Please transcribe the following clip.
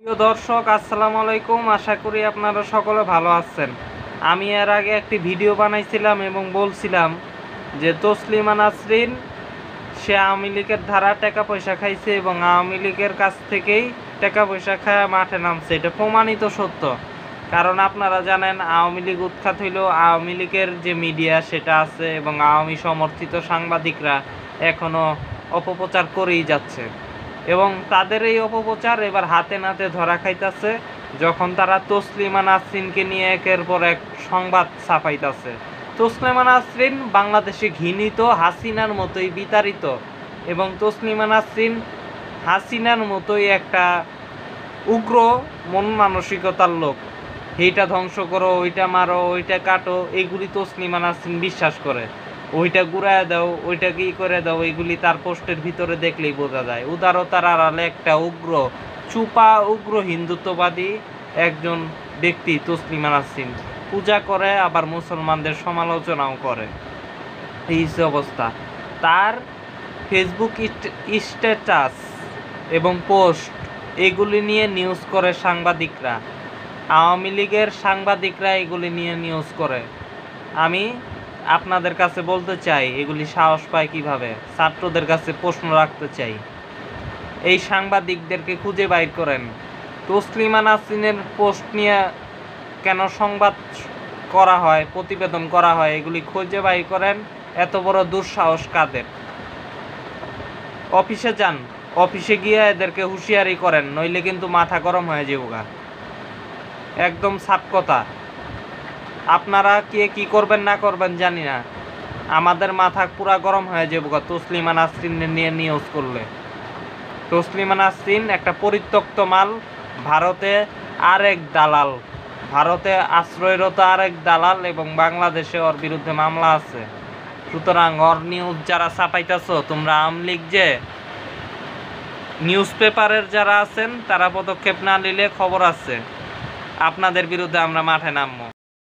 প্রিয় দর্শক, আসসালামু আলাইকুম। আশা করি আপনারা সকলে ভালো আছেন। আমি এর আগে একটি ভিডিও বানাইছিলাম এবং বলছিলাম যে তসলিমা নাসরিন সে আওয়ামী লীগের ধারা টাকা পয়সা খাইছে এবং আওয়ামী লীগের কাছ থেকেই টাকা পয়সা খায় মাঠে নামছে। এটা প্রমাণিত সত্য। কারণ আপনারা জানেন আওয়ামী লীগ উৎখাত হইল, আওয়ামী লীগের যে মিডিয়া সেটা আছে এবং আওয়ামী সমর্থিত সাংবাদিকরা এখনও অপপ্রচার করেই যাচ্ছে এবং তাদের এই অপপ্রচার এবার হাতে নাতে ধরা খাইতেছে যখন তারা তসলিমা নাসরিনকে নিয়ে একের পর এক সংবাদ ছাপাইতেছে। তসলিমা নাসরিন বাংলাদেশে ঘৃণিত, হাসিনার মতোই বিতাড়িত এবং তসলিমা নাসরিন হাসিনার মতোই একটা উগ্র মন মানসিকতার লোক। এইটা ধ্বংস করো, ওইটা মারো, ওইটা কাটো, এইগুলি তসলিমা নাসরিন বিশ্বাস করে। ওইটা গুড়ায় দাও, ওইটা কি করে দাও, এইগুলি তার পোস্টের ভিতরে দেখলেই বোঝা যায়। উদারতার আড়ালে একটা উগ্র হিন্দুত্ববাদী একজন ব্যক্তি তসলিমা নাসরিন। পূজা করে আবার মুসলমানদের সমালোচনাও করে। এই যে অবস্থা, তার ফেসবুক স্ট্যাটাস এবং পোস্ট এগুলি নিয়ে নিউজ করে সাংবাদিকরা, আওয়ামী লীগের সাংবাদিকরা এগুলি নিয়ে নিউজ করে। আমি আপনাদের কাছে বলতে চাই এগুলি সাহস পায় কিভাবে। ছাত্রদের কাছে প্রশ্ন রাখতে চাই, এই সাংবাদিকদেরকে খুঁজে বাইর করেন। তসলিমা নাসরিনের পোস্ট নিয়ে কেন সংবাদ করা হয়, প্রতিবেদন করা হয়, এগুলি খুঁজে বাইর করেন। এত বড় দুঃসাহস কাদের? অফিসে যান, অফিসে গিয়ে এদেরকে হুঁশিয়ারি করেন, নইলে কিন্তু মাথা গরম হয়ে যাবে। একদম সাফ কথা। আপনারা কে কি করবেন না করবেন জানি না, আমাদের মাথা পুরা গরম হয়ে যাবে তসলিমা নাসরিন নিয়ে নিউজ করলে। তসলিমা নাসরিন একটা পরিত্যক্ত মাল, ভারতে ভারতে আশ্রয়রত আরেক দালাল এবং বাংলাদেশে ওর বিরুদ্ধে মামলা আছে। সুতরাং ওর নিউজ যারা ছাপাইতেছো তোমরা, আওয়ামী লীগ যে নিউজ পেপারের যারা আছেন তারা পদক্ষেপ না নিলে খবর আছে আপনাদের বিরুদ্ধে আমরা মাঠে নামবো।